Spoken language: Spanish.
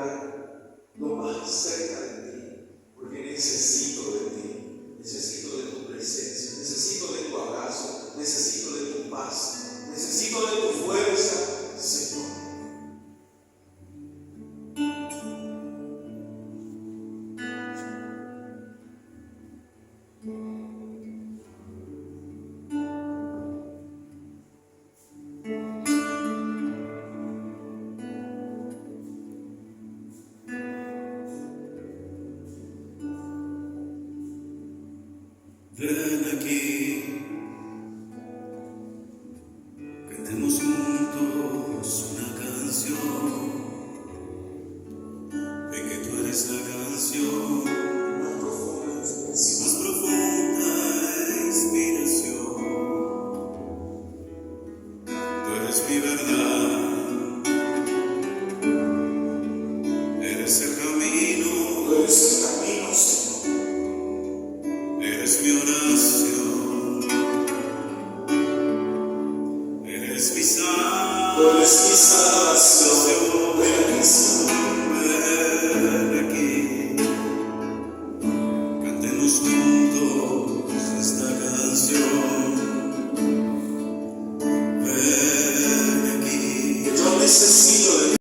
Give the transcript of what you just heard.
encontrar lo más cerca de ti, porque necesito de ti, necesito de tu presencia, necesito de tu abrazo, necesito de tu paz, necesito de tu fuerza, Señor. Ven aquí, cantemos juntos una canción. Ven que tú eres la canción más profunda inspiración. Tú eres mi verdad, eres el camino, Tú eres el camino, Señor. eres mi oración, eres mi sal. Tú eres mi sal.